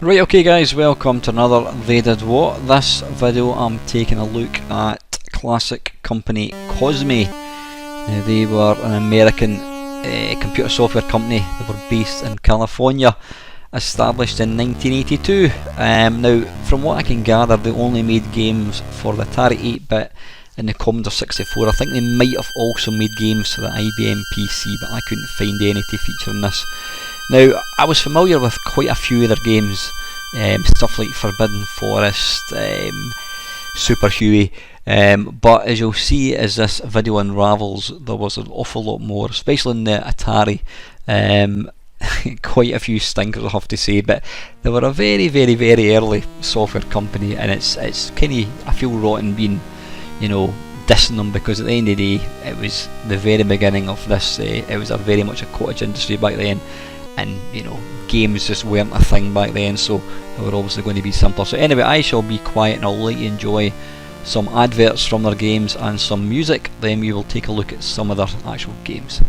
Right, okay guys, welcome to another They Did What. This video I'm taking a look at classic company Cosme. They were an American computer software company. They were based in California, established in 1982. Now, from what I can gather, they only made games for the Atari 8-bit and the Commodore 64. I think they might have also made games for the IBM PC, but I couldn't find any to feature in this. Now, I was familiar with quite a few of their games, stuff like Forbidden Forest, Super Huey, but as you'll see as this video unravels, there was an awful lot more, especially in the Atari. Quite a few stinkers, I have to say, but they were a very early software company, and it's kind of, I feel rotten being, dissing them, because at the end of the day, it was the very beginning of this. It was a very much a cottage industry back then, and games just weren't a thing back then, so they were obviously going to be simpler. So anyway, I shall be quiet and I'll let you enjoy some adverts from their games and some music, then we will take a look at some of their actual games.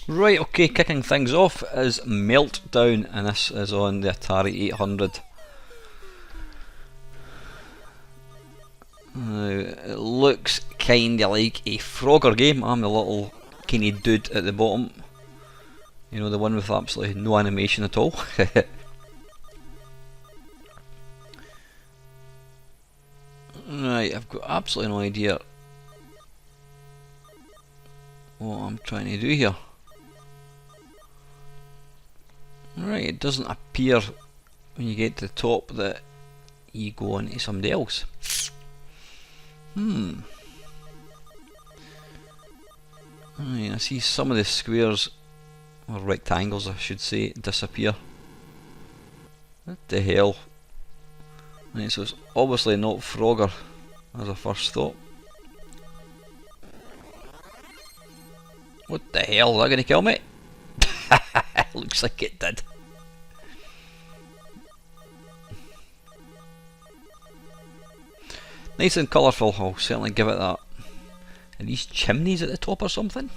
Right, okay, kicking things off is Meltdown, and this is on the Atari 800. It looks kinda like a Frogger game. I'm the little kinda dude at the bottom. The one with absolutely no animation at all. Right, I've got absolutely no idea what I'm trying to do here. Right, it doesn't appear when you get to the top that you go on to somebody else. Right, I see some of the squares, or rectangles I should say, disappear. What the hell? Right, so it's obviously not Frogger as a first thought. What the hell? Is that going to kill me? Looks like it did. Nice and colourful, I'll certainly give it that. Are these chimneys at the top or something?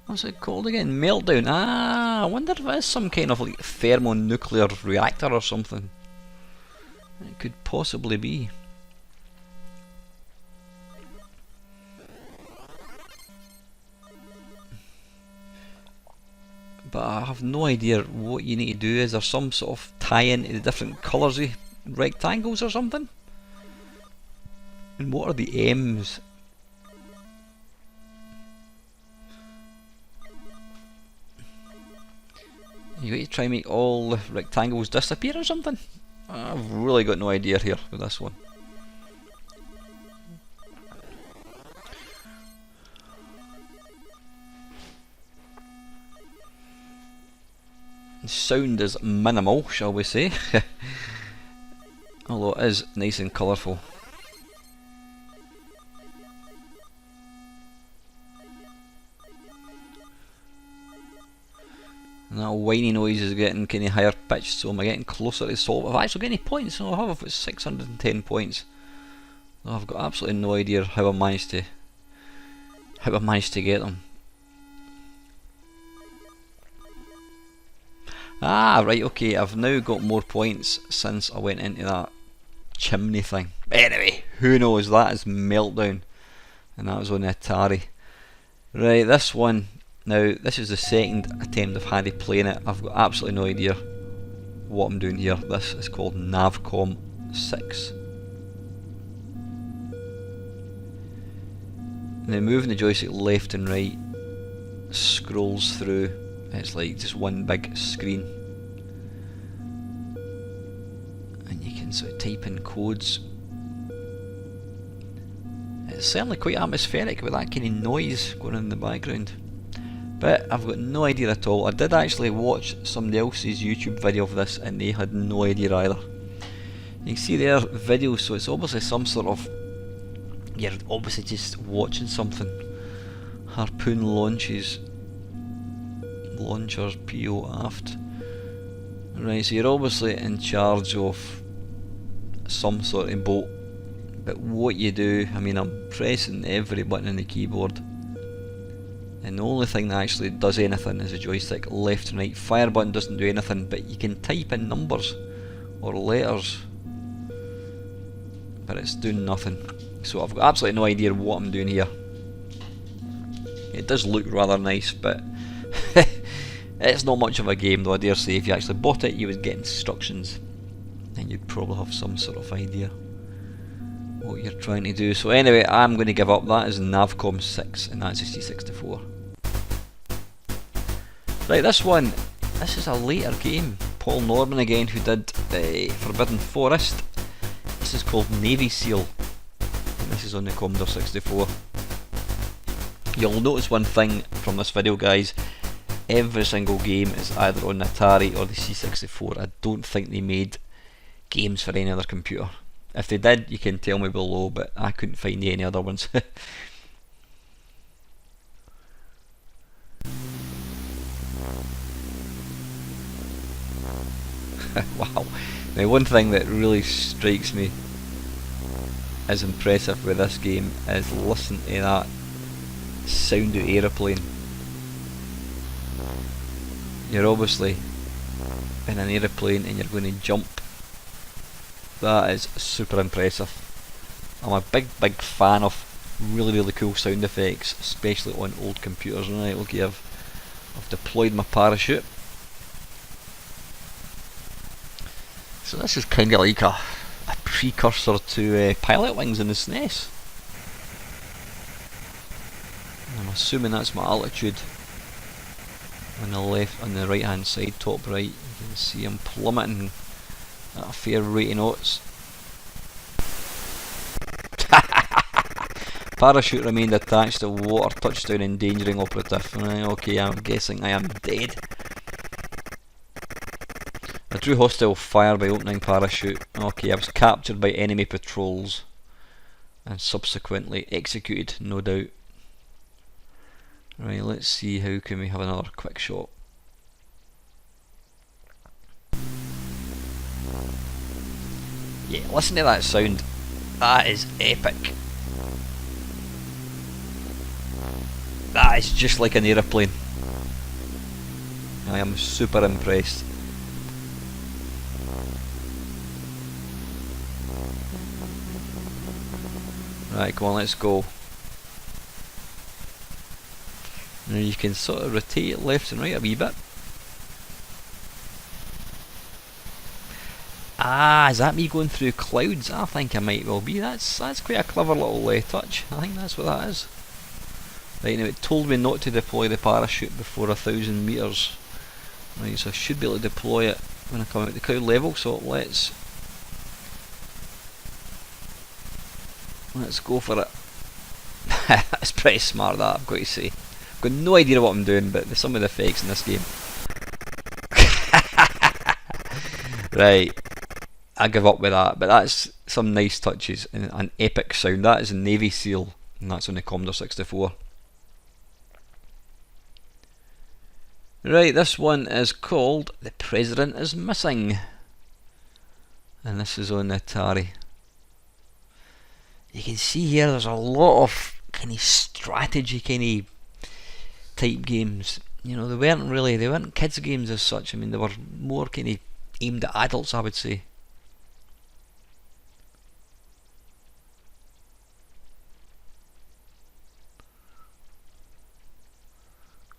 What's it called again? Meltdown. Ah, I wonder if it is some kind of like thermonuclear reactor or something. It could possibly be. But I have no idea what you need to do. Is there some sort of tie-in to the different colours-y rectangles or something? And what are the M's? You got to try and make all the rectangles disappear or something? I've really got no idea here with this one. The sound is minimal, shall we say. Although it is nice and colourful. And that whiny noise is getting kind of higher pitched, so am I getting closer to solve? I've actually got any points? So I have got 610 points. I've got absolutely no idea how I managed to get them. Ah, right, okay, I've now got more points since I went into that chimney thing. Anyway, who knows, that is Meltdown. And that was on the Atari. Right, this one, now this is the second attempt I've had to playing it. I've got absolutely no idea what I'm doing here. This is called Navcom 6. Now moving the joystick left and right scrolls through. It's like just one big screen, and you can sort of type in codes. It's certainly quite atmospheric with that kind of noise going on in the background, but I've got no idea at all. I did actually watch somebody else's YouTube video of this and they had no idea either. You can see their videos, so it's obviously some sort of, you're obviously just watching something. Harpoon launchers PO aft. Right, so you're obviously in charge of some sort of boat, but what you do, I mean, I'm pressing every button on the keyboard, and the only thing that actually does anything is the joystick left and right. Fire button doesn't do anything, but you can type in numbers or letters, but it's doing nothing. So I've got absolutely no idea what I'm doing here. It does look rather nice, but it's not much of a game, though. I dare say if you actually bought it you would get instructions and you'd probably have some sort of idea what you're trying to do. So anyway, I'm going to give up. That is Navcom 6 and that's a C64. Right, this one, this is a later game. Paul Norman again, who did Forbidden Forest. This is called Navy Seal and this is on the Commodore 64. You'll notice one thing from this video, guys. Every single game is either on the Atari or the C64. I don't think they made games for any other computer. If they did, you can tell me below, but I couldn't find any other ones. Wow. Now, one thing that really strikes me as impressive with this game is listen to that sound of aeroplane. You're obviously in an aeroplane and you're going to jump. That is super impressive. I'm a big fan of really cool sound effects, especially on old computers. Right, okay, I've deployed my parachute. So this is kind of like a precursor to Pilot Wings in the SNES. I'm assuming that's my altitude. On the left, on the right hand side, top right, you can see I'm plummeting at a fair rate of knots. Parachute remained attached to water touchdown endangering operative. Okay, I'm guessing I am dead. I drew hostile fire by opening parachute. Okay, I was captured by enemy patrols and subsequently executed, no doubt. Right, let's see how can we have another quick shot. Yeah, listen to that sound. That is epic. That is just like an aeroplane. I am super impressed. Right, come on, let's go. Now you can sort of rotate it left and right a wee bit. Ah, is that me going through clouds? I think I might well be. That's quite a clever little touch. I think that's what that is. Right, now it told me not to deploy the parachute before 1,000 metres. Right, so I should be able to deploy it when I come out the cloud level, so let's go for it. That's pretty smart, that, I've got to say. I've got no idea what I'm doing, but there's some of the effects in this game. Right, I give up with that, but that's some nice touches and an epic sound. That is a Navy SEAL, and that's on the Commodore 64. Right, this one is called The President is Missing, and this is on the Atari. You can see here there's a lot of kind of strategy kind of type games. You know, they weren't kids games as such. I mean, they were more kind of aimed at adults, I would say.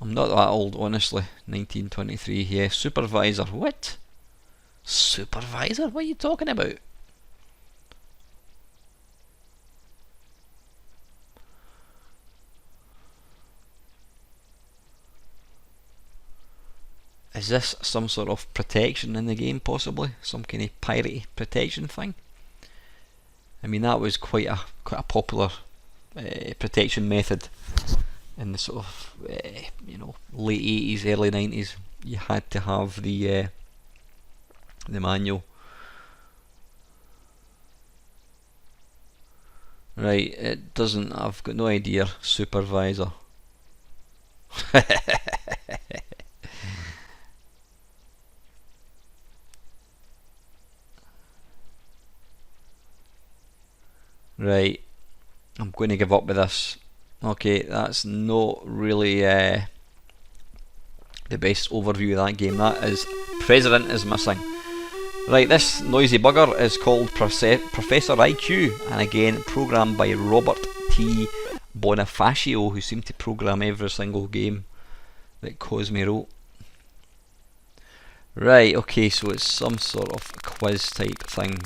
I'm not that old, honestly. 1923, yeah. Supervisor, what? Supervisor? What are you talking about? Is this some sort of protection in the game, possibly? Some kind of piratey protection thing? I mean, that was quite a popular protection method in the sort of late 80s, early 90s. You had to have the manual. Right, it doesn't. I've got no idea. Supervisor. Right, I'm going to give up with this. Okay, that's not really the best overview of that game. That is President is Missing. Right, this noisy bugger is called Professor IQ, and again programmed by Robert T. Bonifacio, who seemed to program every single game that Cosme wrote. Right, okay, so it's some sort of quiz type thing.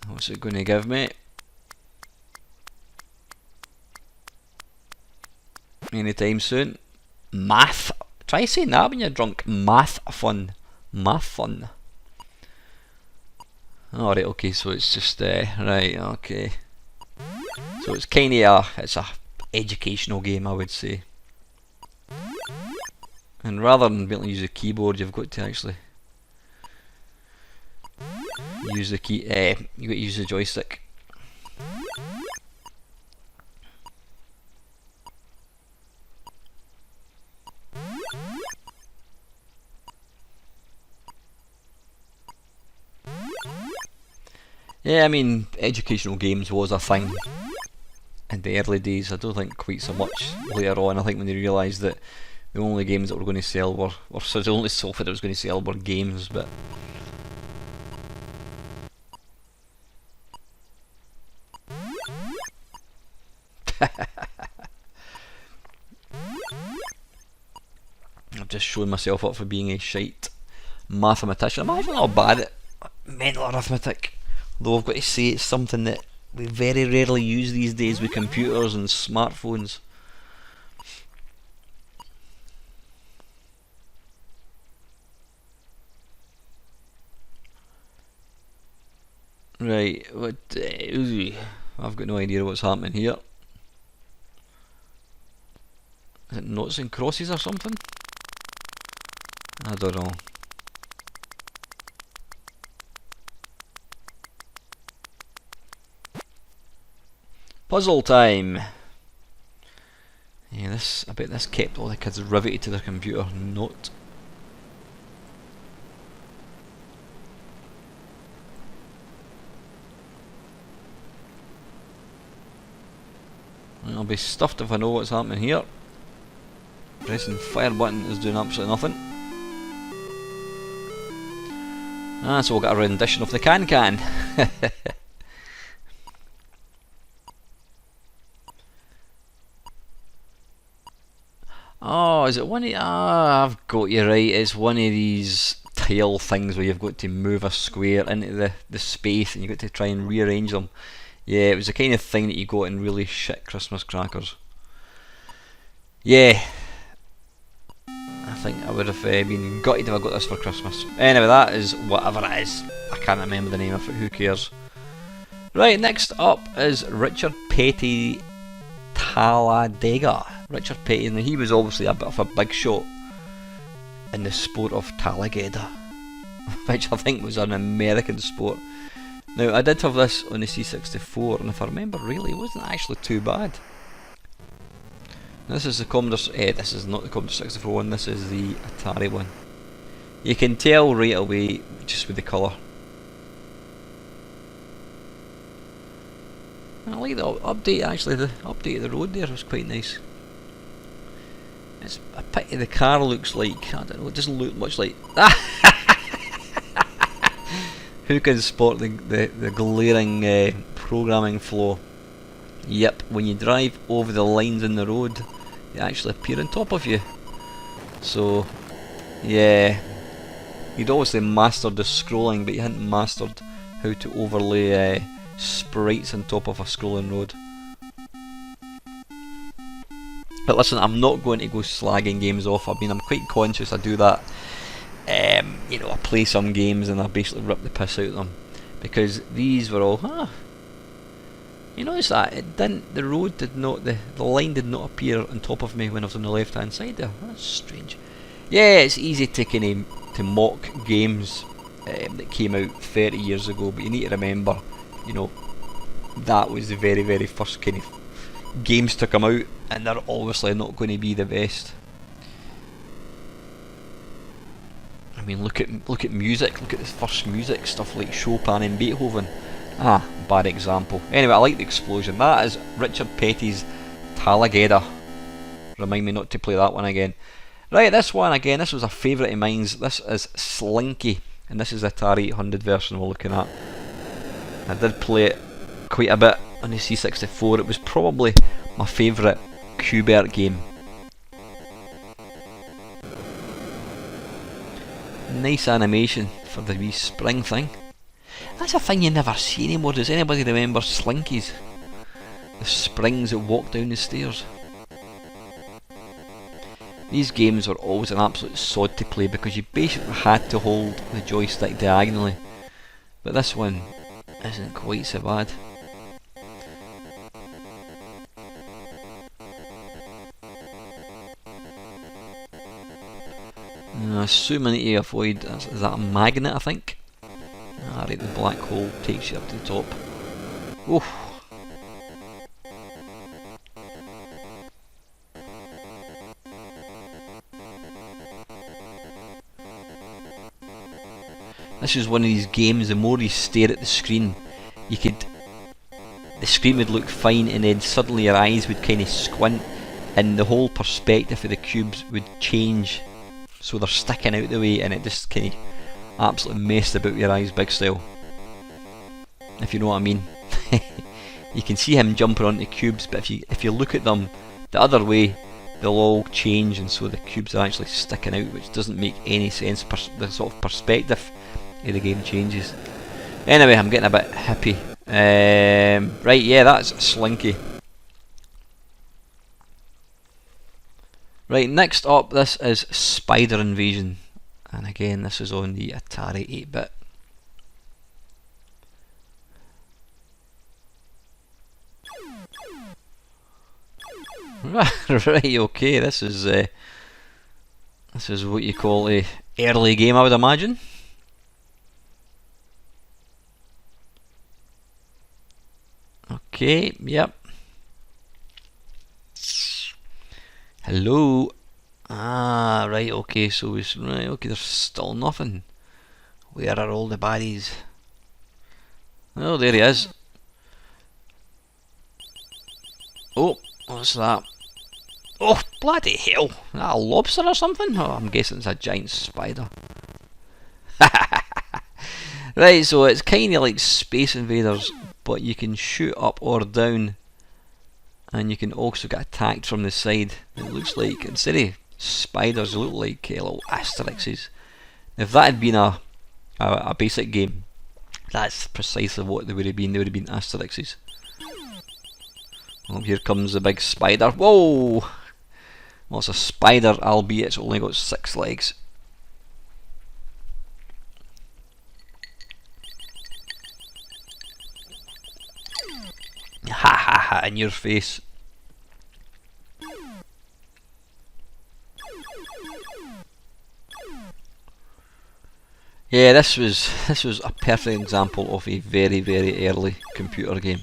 What's it going to give me? Anytime soon. Math. Try saying that when you're drunk. Math fun. Math fun. Alright, okay, so it's just right, okay. So it's kinda it's a educational game, I would say. And rather than being able to use a keyboard, you've got to actually use the key. You got to use the joystick. Yeah, I mean, educational games was a thing in the early days. I don't think quite so much later on. I think when they realised that the only games that were going to sell so the only software that was going to sell were games, but I've just shown myself up for being a shite mathematician. I'm actually not bad at mental arithmetic, though I've got to say it's something that we very rarely use these days with computers and smartphones. Right, what? I've got no idea what's happening here. Is it noughts and crosses or something? I don't know. Puzzle time! Yeah, I bet this kept all the kids riveted to their computer. Note. I'll be stuffed if I know what's happening here. Pressing fire button is doing absolutely nothing. Ah, so we'll get a rendition of the Can-Can. Oh, is it one of... Ah, I've got you right. It's one of these tile things where you've got to move a square into the space and you've got to try and rearrange them. Yeah, it was the kind of thing that you got in really shit Christmas crackers. Yeah. I think I would have been gutted if I got this for Christmas. Anyway, that is whatever it is. I can't remember the name of it, who cares. Right, next up is Richard Petty Talladega. Richard Petty, and he was obviously a bit of a big shot in the sport of Talladega, which I think was an American sport. Now, I did have this on the C64, and if I remember rightly, it wasn't actually too bad. This is the Commodore... this is not the Commodore 64 one, this is the Atari one. You can tell right away just with the colour. I like the update, actually. The update of the road there was quite nice. It's a pity the car looks like... I don't know, it doesn't look much like... Who can spot the glaring programming flaw? Yep, when you drive over the lines in the road, they actually appear on top of you. So, yeah, you'd obviously mastered the scrolling, but you hadn't mastered how to overlay sprites on top of a scrolling road. But listen, I'm not going to go slagging games off. I mean, I'm quite conscious I do that. You know, I play some games and I basically rip the piss out of them, because these were all... You notice that it didn't. The road did not. The line did not appear on top of me when I was on the left hand side there. That's strange. Yeah, it's easy to mock games that came out 30 years ago, but you need to remember, you know, that was the very, very first kind of games to come out, and they're obviously not going to be the best. I mean, look at music. Look at this first music stuff like Chopin and Beethoven. Ah, bad example. Anyway, I like the explosion. That is Richard Petty's Talladega. Remind me not to play that one again. Right, this one again, this was a favourite of mine. This is Slinky, and this is the Atari 800 version we're looking at. I did play it quite a bit on the C64. It was probably my favourite Qbert game. Nice animation for the wee spring thing. That's a thing you never see anymore. Does anybody remember Slinkies? The springs that walk down the stairs. These games were always an absolute sod to play because you basically had to hold the joystick diagonally. But this one isn't quite so bad. I assume I need to avoid... Is that a magnet, I think? Right, the black hole takes you up to the top. Oof. This is one of these games, the more you stare at the screen, the screen would look fine, and then suddenly your eyes would kind of squint and the whole perspective of the cubes would change, so they're sticking out the way, and it just kind of absolutely messed about your eyes big style, if you know what I mean. You can see him jumping onto cubes, but if you look at them the other way, they'll all change, and so the cubes are actually sticking out, which doesn't make any sense. The sort of perspective of the game changes. Anyway, I'm getting a bit hippie. Right, yeah, that's Slinky. Right, next up, this is Spider Invasion, and again, this is on the Atari 8-bit. Right, okay, this is what you call a early game, I would imagine. Okay, yep. Hello. Ah, right, okay, so right, okay, there's still nothing. Where are all the baddies? Oh, there he is. Oh, what's that? Oh, bloody hell! Is that a lobster or something? Oh, I'm guessing it's a giant spider. Right, so it's kind of like Space Invaders, but you can shoot up or down, and you can also get attacked from the side. It looks like, instead of spiders, they look like little asterixes. If that had been a basic game, that's precisely what they would have been. They would have been asterixes. Oh, here comes the big spider. Whoa! Well, it's a spider, albeit it's only got 6 legs. Ha ha ha, in your face. Yeah, this was a perfect example of a very early computer game.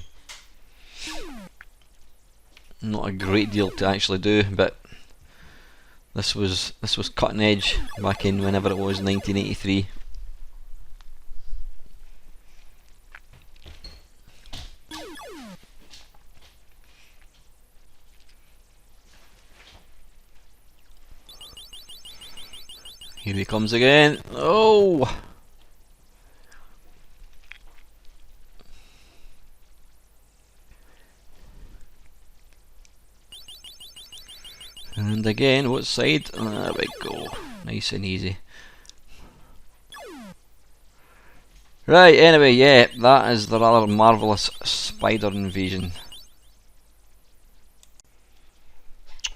Not a great deal to actually do, but this was cutting edge back in whenever it was, 1983. Here he comes again. Oh! And again, what side? There we go. Nice and easy. Right, anyway, yeah, that is the rather marvellous spider invasion.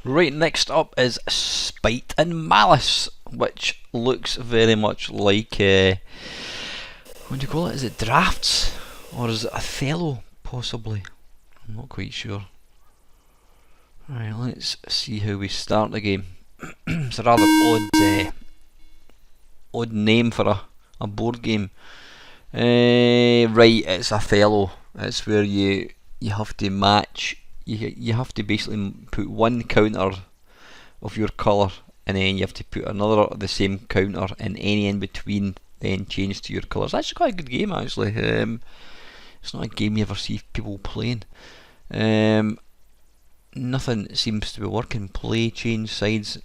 Right, next up is Spite and Malice, which looks very much like, what do you call it? Is it Drafts? Or is it Othello, possibly? I'm not quite sure. Right, let's see how we start the game. It's a rather odd name for a board game. Right, it's Othello. It's where you have to match. You have to basically put one counter of your colour, and then you have to put another of the same counter, and any in between then change to your colours. It's actually quite a good game, actually. It's not a game you ever see people playing. Nothing seems to be working. Play, change sides.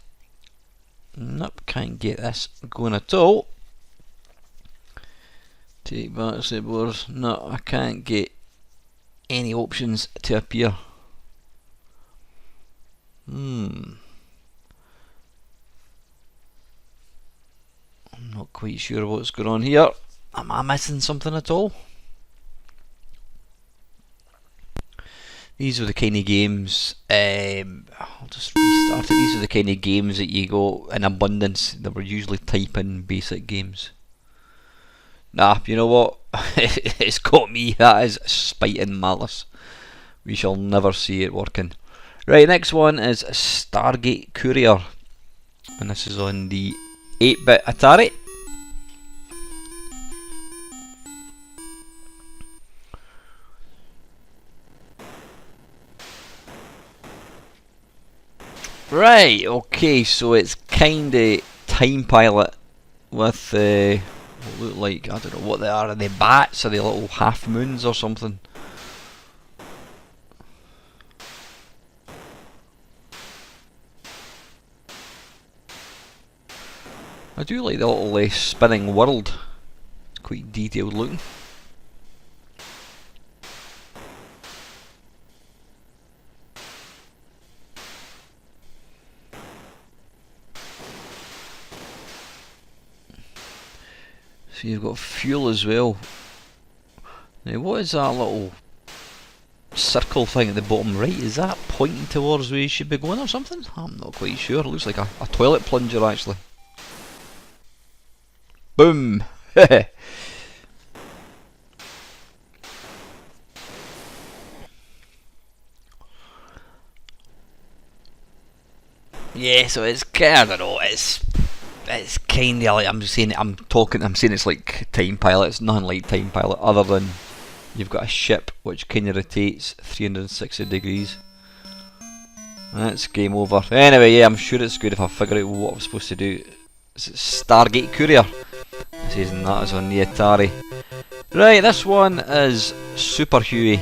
Nope, can't get this going at all. Take back the boards. No, I can't get any options to appear. I'm not quite sure what's going on here. Am I missing something at all? These are the kind of games, I'll just restart it. These are the kind of games that you go in abundance. They were usually type-in basic games. Nah, you know what? It's got me. That is Spite and Malice. We shall never see it working. Right, next one is Stargate Courier, and this is on the 8-bit Atari. Right, okay, so it's kinda Time Pilot with what look like, I don't know what they are they bats? Are they little half moons or something? I do like the little spinning world. It's quite detailed looking. So you've got fuel as well. Now what is that little circle thing at the bottom right? Is that pointing towards where you should be going or something? I'm not quite sure. It looks like a toilet plunger actually. Boom! Yeah, so it's I don't know, it's kinda like I'm saying it's like Time Pilot. It's nothing like Time Pilot other than you've got a ship which kinda rotates 360 degrees. That's game over. Anyway, yeah, I'm sure it's good if I figure out what I'm supposed to do. Is it Stargate Courier? It says that is on the Atari. Right, this one is Super Huey.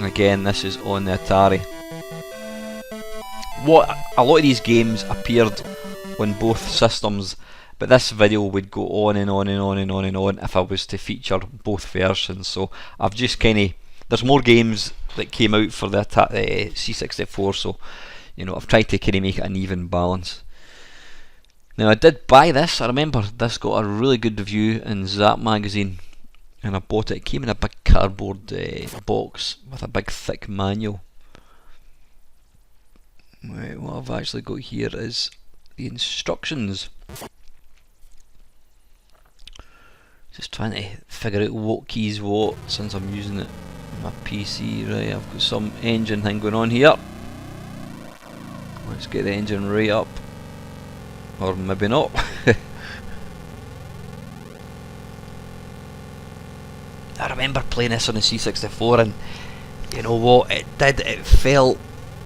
Again, this is on the Atari. A lot of these games appeared on both systems, but this video would go on and on and on and on and on if I was to feature both versions. So I've just there's more games that came out for the C64, so you know, I've tried to kind of make it an even balance. Now, I did buy this. I remember this got a really good review in Zap magazine, and I bought it. It came in a big cardboard box with a big thick manual. Right, what I've actually got here is the instructions. Just trying to figure out what keys what since I'm using it on my PC. Right, I've got some engine thing going on here. Let's get the engine right up. Or maybe not. I remember playing this on the C64, and you know what, it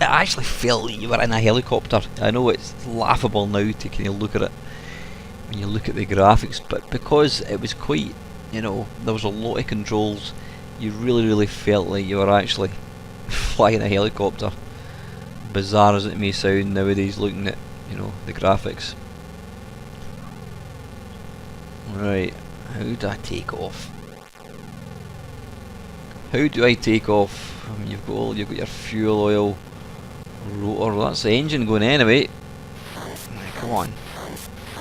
actually felt like you were in a helicopter. I know it's laughable now to kind of look at it when you look at the graphics, but because it was quite, you know, there was a lot of controls, you really felt like you were actually flying a helicopter. Bizarre as it may sound nowadays looking at, you know, the graphics. Right, how do I take off? How do I take off? I mean, you've got your fuel oil, rotor. That's the engine going anyway. Right, come on.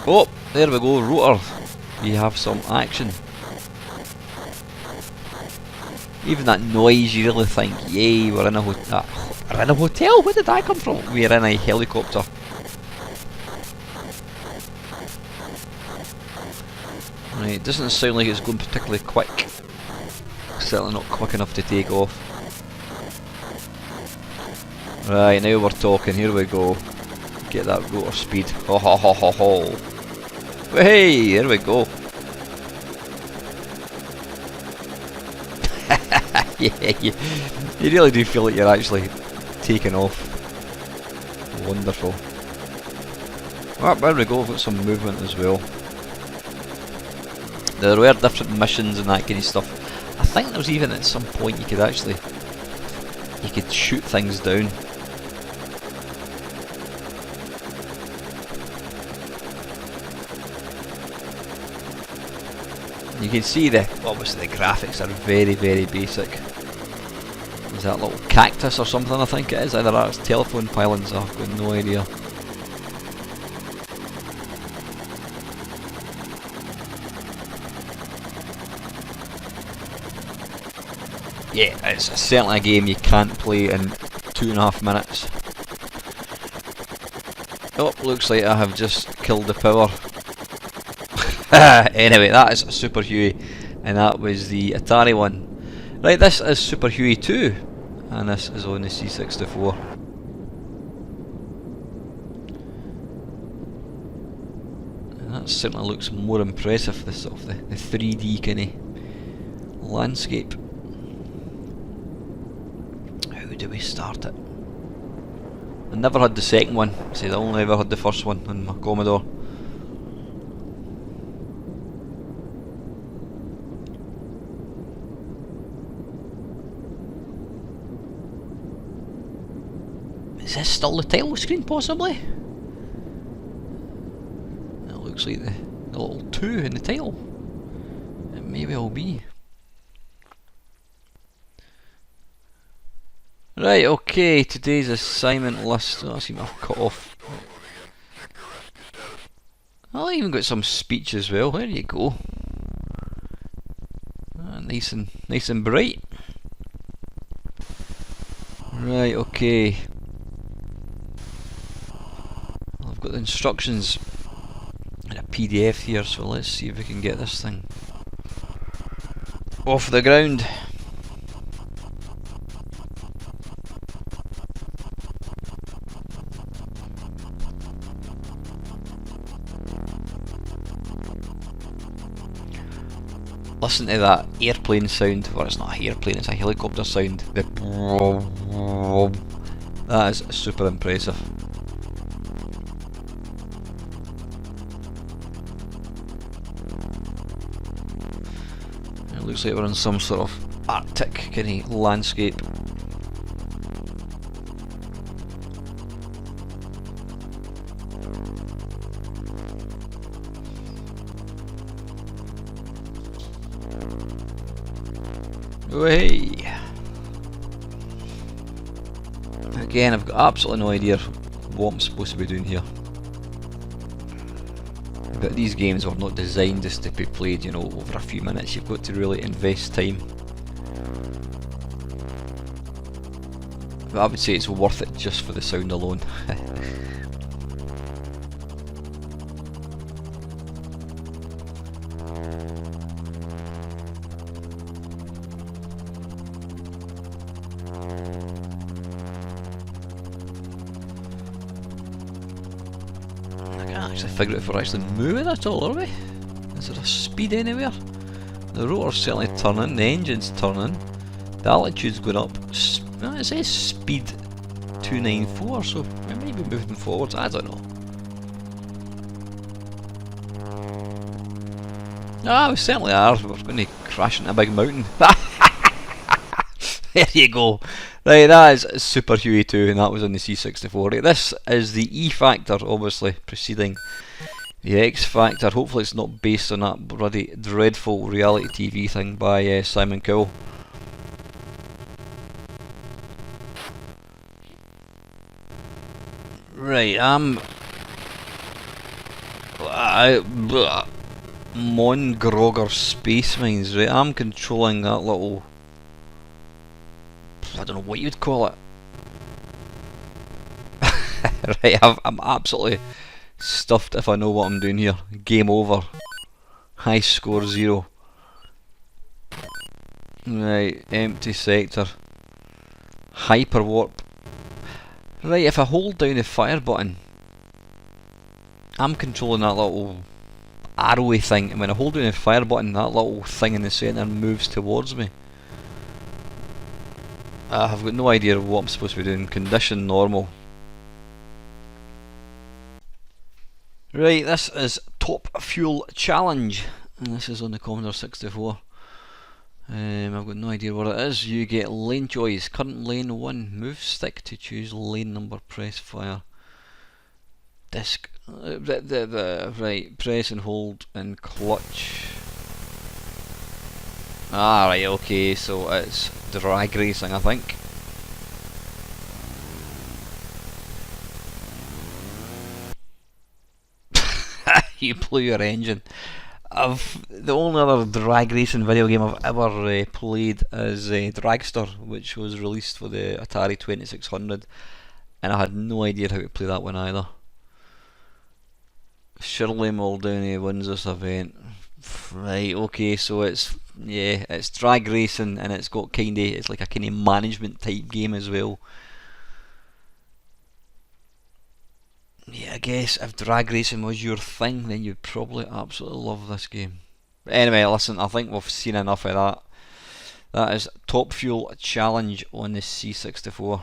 Oh, there we go, rotor. We have some action. Even that noise, you really think, yay, we're in a hotel. We're in a hotel? Where did that come from? We're in a helicopter. Right, it doesn't sound like it's going particularly quick. Certainly not quick enough to take off. Right, now we're talking, here we go. Get that rotor speed. Ho ho ho ho ho. Hey, here we go. Yeah, you really do feel like you're actually taking off. Wonderful. Oh, there we go, we've got some movement as well. There were different missions and that kind of stuff. I think there was even at some point you could shoot things down. You can see obviously the graphics are very basic. Is that little cactus or something? I think it is. Either that or it's telephone pylons. I've got no idea. Yeah, it's certainly a game you can't play in 2.5 minutes. Oh, looks like I have just killed the power. Anyway, that is Super Huey, and that was the Atari one. Right, this is Super Huey 2, and this is on the C64. And that certainly looks more impressive, this sort of the 3D kind of landscape. How do we start it? I never had the second one, I only ever had the first one on my Commodore. Is this still the title screen, possibly? It looks like the little 2 in the title. It may well be. Right, okay, today's assignment list. Oh, I seem to have cut off. I even got some speech as well. There you go. Nice and bright. Right, okay. I've got the instructions in a PDF here, so let's see if we can get this thing off the ground. Listen to that airplane sound, or it's not an airplane, it's a helicopter sound. That is super impressive. It looks like we're in some sort of Arctic kind of landscape. Hey. Again, I've got absolutely no idea what I'm supposed to be doing here. But these games were not designed just to be played, you know, over a few minutes. You've got to really invest time. But I would say it's worth it just for the sound alone. Actually figure out if we're actually moving at all, are we? Is there a speed anywhere? The rotor's certainly turning, the engine's turning, the altitude's going up. It says speed 294, so we may be moving forwards, I don't know. Ah, we certainly are. We're going to crash into a big mountain. There you go. Right, that is Super Huey 2, and that was on the C64. Right, this is the E Factor, obviously, preceding the X Factor. Hopefully it's not based on that bloody dreadful reality TV thing by Simon Cowell. Right, Mongrogger Space Mines, right, I'm controlling that little, I don't know what you'd call it. Right, I'm absolutely stuffed if I know what I'm doing here. Game over. High score 0. Right, empty sector. Hyperwarp. Right, if I hold down the fire button, I'm controlling that little arrowy thing, and when I hold down the fire button, that little thing in the centre moves towards me. I've got no idea what I'm supposed to be doing. Condition normal. Right, this is Top Fuel Challenge, and this is on the Commodore 64. I've got no idea what it is. You get lane choice. Current lane 1. Move stick to choose lane number. Press fire. Disc. Right, press and hold and clutch. Ah, right, okay, so it's drag racing, I think. You blew your engine. The only other drag racing video game I've ever played is Dragster, which was released for the Atari 2600, and I had no idea how to play that one either. Shirley Muldowney wins this event. Right, okay, so it's drag racing, and it's got it's like a kind of management type game as well. Yeah, I guess if drag racing was your thing, then you'd probably absolutely love this game. But anyway, listen, I think we've seen enough of that. That is Top Fuel Challenge on the C64.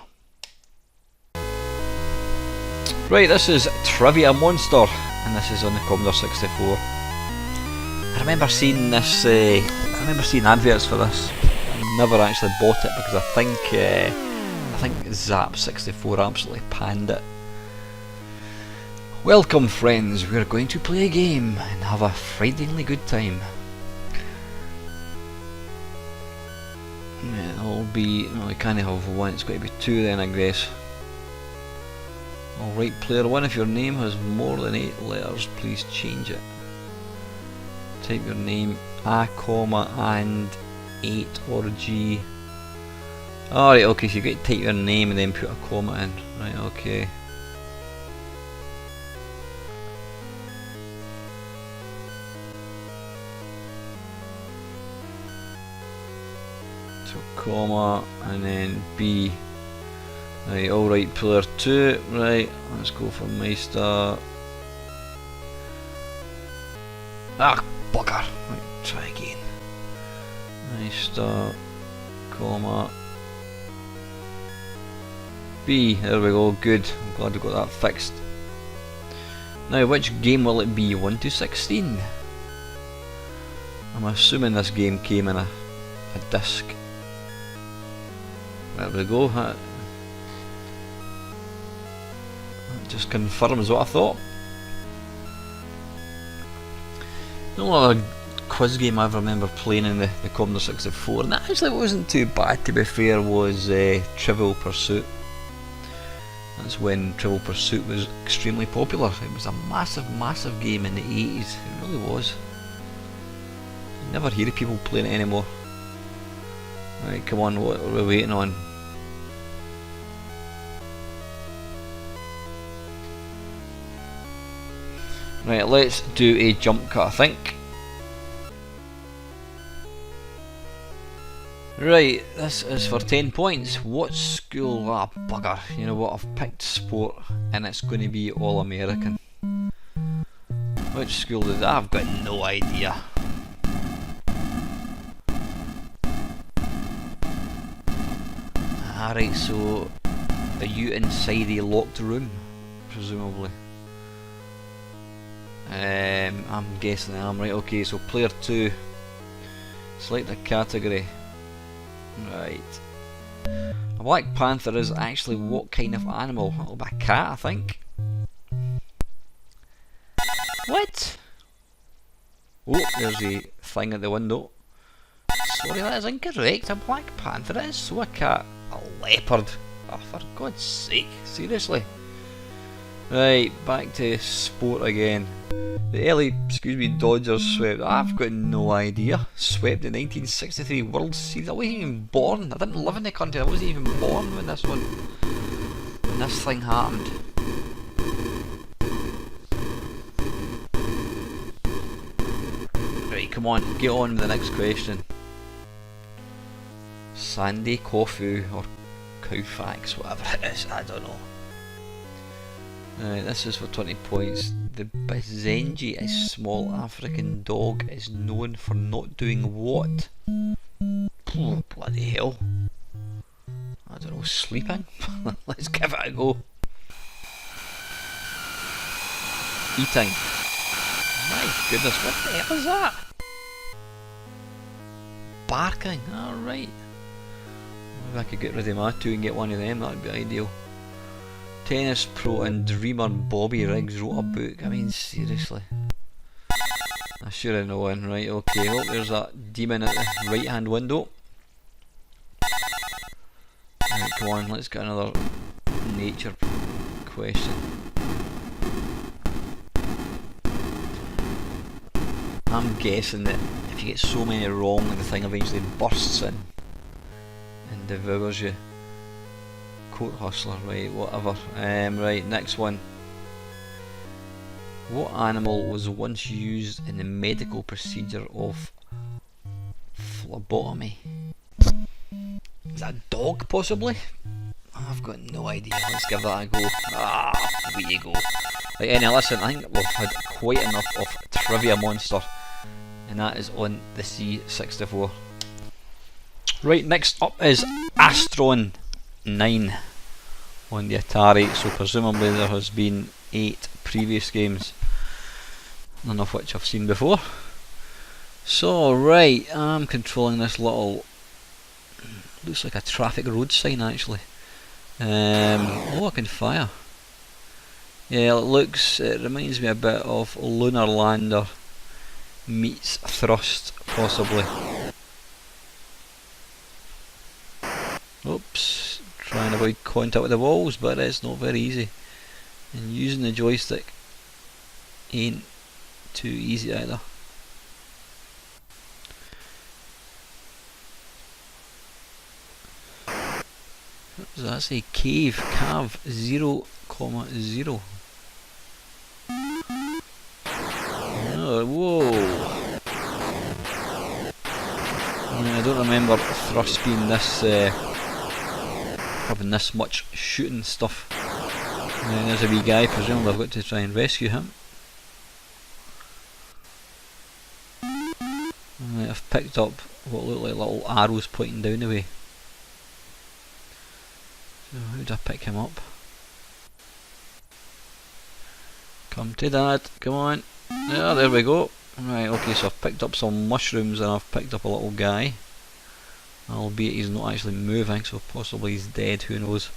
Right, this is Trivia Monster, and this is on the Commodore 64. I remember seeing this. I remember seeing adverts for this. I never actually bought it because I think Zap 64 absolutely panned it. Welcome friends, we are going to play a game and have a frighteningly good time. It'll be, no, I can't have one, it's got to be two then I guess. Alright, player 1, if your name has more than 8 letters, please change it. Type your name A, comma, and 8 or G. Alright, okay, so you get to type your name and then put a comma in. Right, okay. So comma and then B. Right, alright, player 2, right, let's go for Meister. Ah, bugger! Right, try again. Meister, comma. B, there we go, good. I'm glad we got that fixed. Now, which game will it be? 1 to 16? I'm assuming this game came in a disc. There we go. That just confirms what I thought. The only other quiz game I ever remember playing in the Commodore 64, and that actually wasn't too bad to be fair, was Trivial Pursuit. That's when Trivial Pursuit was extremely popular. It was a massive game in the 80s, it really was. You never hear of people playing it anymore. Right, come on, what are we waiting on? Right, let's do a jump cut, I think. Right, this is for 10 points. What school? Ah, bugger. You know what, I've picked sport and it's going to be All American. Which school is that? I've got no idea. Alright, so are you inside a locked room? Presumably. I'm guessing I am. Right, okay, so player 2. Select a category. Right. A Black Panther is actually what kind of animal? It'll be a cat, I think. What? Oh, there's a thing at the window. Sorry, that is incorrect. A Black Panther is so a cat. A leopard. Oh, for God's sake, seriously. Right, back to sport again. The LA Dodgers swept. I've got no idea. Swept the 1963 World Series. I wasn't even born. I didn't live in the country. I wasn't even born when this thing happened. Right, come on, get on with the next question. Sandy Koufax or Koufax, whatever it is, I don't know. This is for 20 points. The Basenji, a small African dog, is known for not doing what? Oh, bloody hell. I don't know, sleeping? Let's give it a go. Eating. My goodness, what the hell is that? Barking, alright. Maybe I could get rid of my two and get one of them, that would be ideal. Tennis pro and dreamer Bobby Riggs wrote a book. I mean, seriously. I should have known. Right, okay. Oh, there's that demon at the right hand window. Right, come on, let's get another nature question. I'm guessing that if you get so many wrong, the thing eventually bursts in and devours you. Court hustler, right, whatever. Right, next one. What animal was once used in the medical procedure of phlebotomy? Is that a dog, possibly? I've got no idea. Let's give that a go. Ah, there you go. Right, anyway, listen, I think we've had quite enough of Trivia Monster, and that is on the C64. Right, next up is Astron 9 on the Atari, so presumably there has been 8 previous games, none of which I've seen before. So right, I'm controlling this little, looks like a traffic road sign actually. Oh, I can fire. Yeah, it reminds me a bit of Lunar Lander meets Thrust, possibly. Oops, try and avoid contact with the walls, but it's not very easy. And using the joystick ain't too easy either. What does that say? Cav 0,0. Oh, whoa. I don't remember Thrust being this having this much shooting stuff. And there's a wee guy, presumably I've got to try and rescue him. Right, I've picked up what look like little arrows pointing down the way. So how did I pick him up? Come to Dad, come on. Yeah, there we go. Right, okay, so I've picked up some mushrooms and I've picked up a little guy. Albeit he's not actually moving, so possibly he's dead, who knows.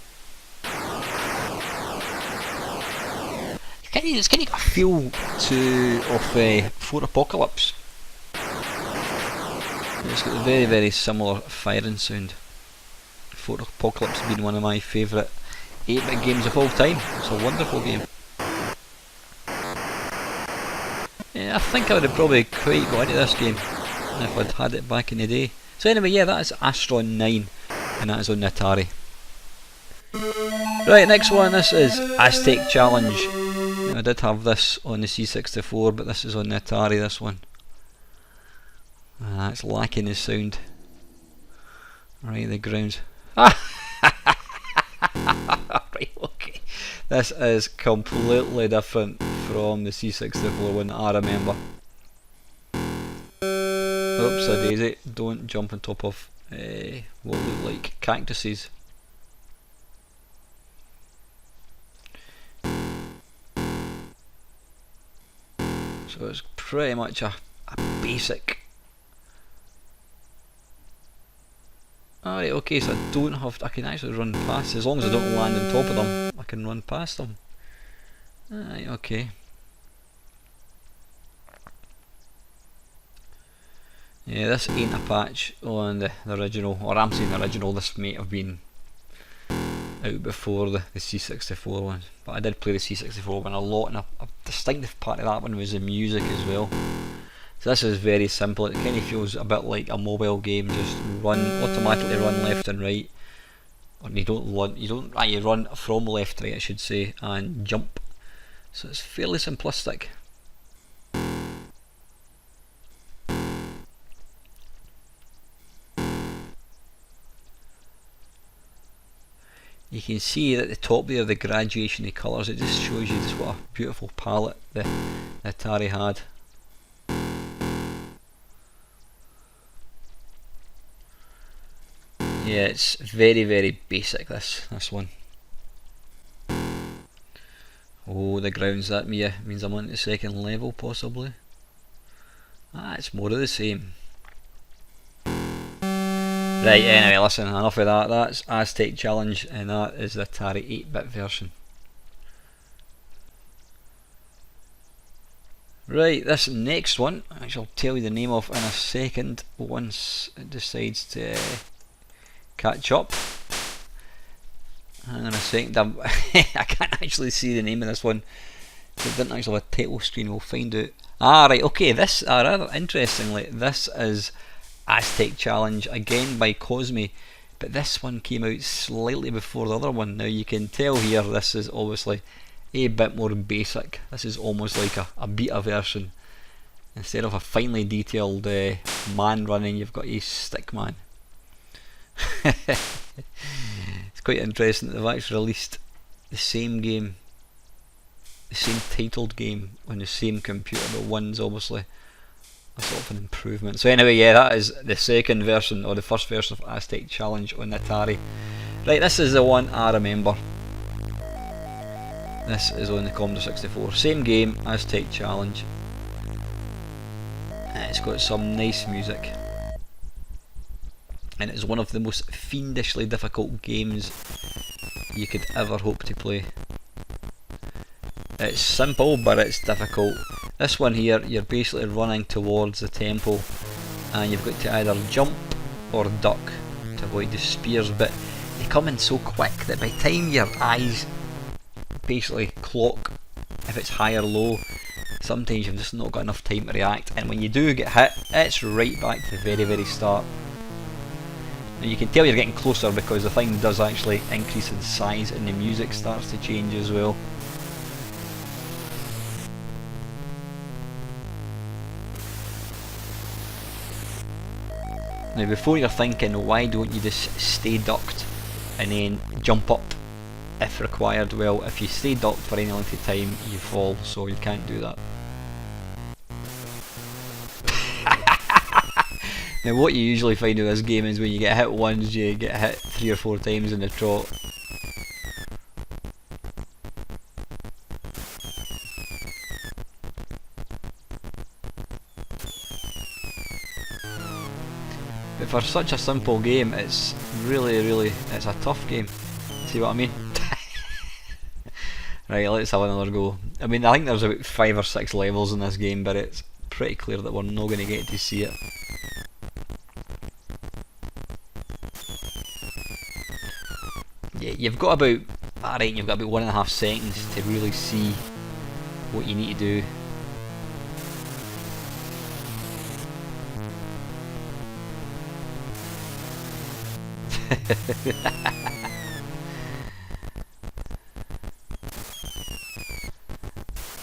It's kind of got a feel of 4 Apocalypse. It's got a very, very similar firing sound. 4 Apocalypse being one of my favourite 8-bit games of all time. It's a wonderful game. Yeah, I think I would have probably quite got into this game if I'd had it back in the day. So anyway, yeah, that is Astron 9, and that is on the Atari. Right, next one, this is Aztec Challenge. Now, I did have this on the C64, but this is on the Atari, this one. It's lacking the sound. Right, the grounds. Right, okay. This is completely different from the C64 one that I remember. Oops a daisy, don't jump on top of what look like cactuses. So it's pretty much a basic. Alright, okay, so I don't have to, I can actually run past, as long as I don't land on top of them, I can run past them. Alright, okay. Yeah, this ain't a patch on the original, or I'm saying the original, this might have been out before the C64 one. But I did play the C64 one a lot, and a distinctive part of that one was the music as well. So this is very simple, it kind of feels a bit like a mobile game, just automatically run left and right. Or you run from left to right I should say, and jump. So it's fairly simplistic. You can see at the top there the graduation of colours, it just shows you just what a beautiful palette the Atari had. Yeah, it's very, very basic this one. Oh, the grounds, that means I'm on the second level possibly. It's more of the same. Right, anyway, listen, enough of that. That's Aztec Challenge, and that is the Atari 8-bit version. Right, this next one, I shall tell you the name of in a second once it decides to catch up. Hang on a second, I can't actually see the name of this one. It didn't actually have a title screen, we'll find out. Right, okay, this, rather interestingly, this is Aztec Challenge, again by Cosme, but this one came out slightly before the other one. Now you can tell here this is obviously a bit more basic. This is almost like a beta version. Instead of a finely detailed man running, you've got a stick man. It's quite interesting that they've actually released the same game, the same titled game on the same computer, but one's obviously a sort of an improvement. So anyway, yeah, that is the second version, or the first version of Aztec Challenge on Atari. Right, this is the one I remember. This is on the Commodore 64. Same game, Aztec Challenge. It's got some nice music. And it's one of the most fiendishly difficult games you could ever hope to play. It's simple, but it's difficult. This one here, you're basically running towards the temple, and you've got to either jump or duck to avoid the spears, but they come in so quick that by the time your eyes basically clock if it's high or low, sometimes you've just not got enough time to react, and when you do get hit, it's right back to the very, very start. Now you can tell you're getting closer because the thing does actually increase in size and the music starts to change as well. Now before you're thinking, why don't you just stay ducked and then jump up if required? Well, if you stay ducked for any length of time, you fall, so you can't do that. Now what you usually find in this game is when you get hit once, you get hit 3 or 4 times in the trot. for such a simple game, it's really, it's a tough game. See what I mean? Right, let's have another go. I mean, I think there's about 5 or 6 levels in this game, but it's pretty clear that we're not going to get to see it. Yeah, you've got about, I reckon you've got about 1.5 seconds to really see what you need to do.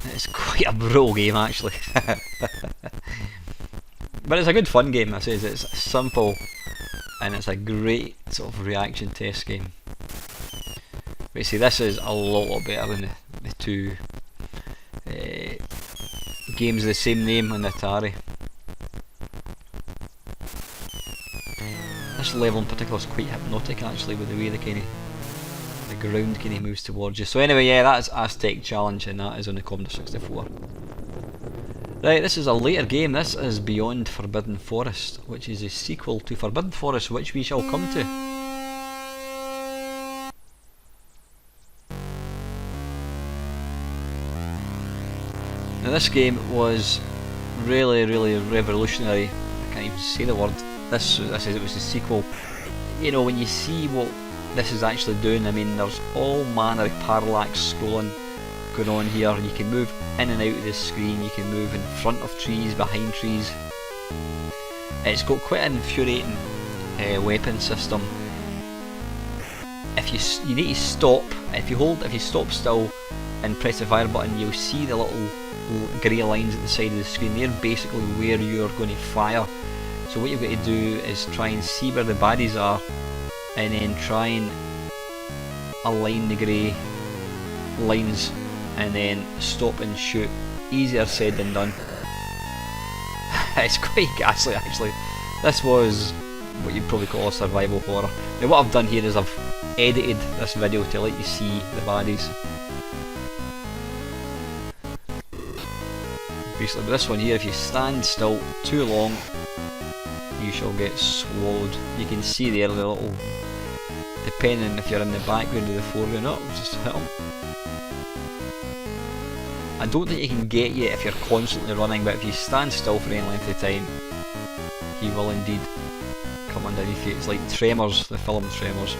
It's quite a brutal game actually. But it's a good fun game. I say it's simple and it's a great sort of reaction test game. But you see, this is a lot better than the two games of the same name on the Atari. This level in particular is quite hypnotic actually, with the way the ground kind of moves towards you. So anyway, yeah, that's Aztec Challenge, and that is on the Commodore 64. Right, this is a later game. This is Beyond Forbidden Forest, which is a sequel to Forbidden Forest, which we shall come to. Now this game was really revolutionary. I can't even say the word. This it was the sequel. You know, when you see what this is actually doing, I mean, there's all manner of parallax scrolling going on here. You can move in and out of the screen, you can move in front of trees, behind trees. It's got quite an infuriating weapon system. If you need to stop, if you stop still and press the fire button, you'll see the little grey lines at the side of the screen. They're basically where you're going to fire. So what you've got to do is try and see where the baddies are, and then try and align the grey lines, and then stop and shoot. Easier said than done. It's quite ghastly actually. This was what you'd probably call a survival horror. Now what I've done here is I've edited this video to let you see the baddies. Basically with this one here, if you stand still too long, you shall get swallowed. You can see there the little, depending if you're in the background or the foreground. Oh, just hit him. I don't think he can get you if you're constantly running, but if you stand still for any length of time, he will indeed come underneath you. It's like Tremors, the film Tremors.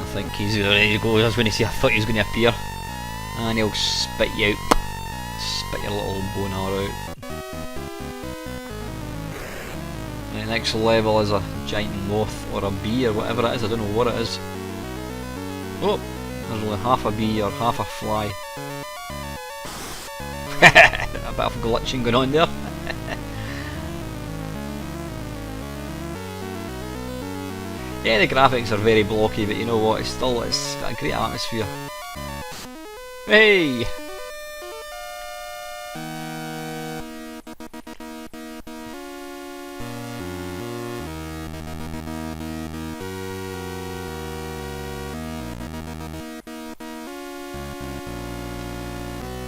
I think he's ready to go. That's when I thought he was going to appear, and he'll spit you out, spit your little bone arrow out. And the next level is a giant moth or a bee or whatever it is. I don't know what it is. Oh, there's only half a bee or half a fly. A bit of glitching going on there. Yeah, the graphics are very blocky, but you know what, it's got a great atmosphere. Hey!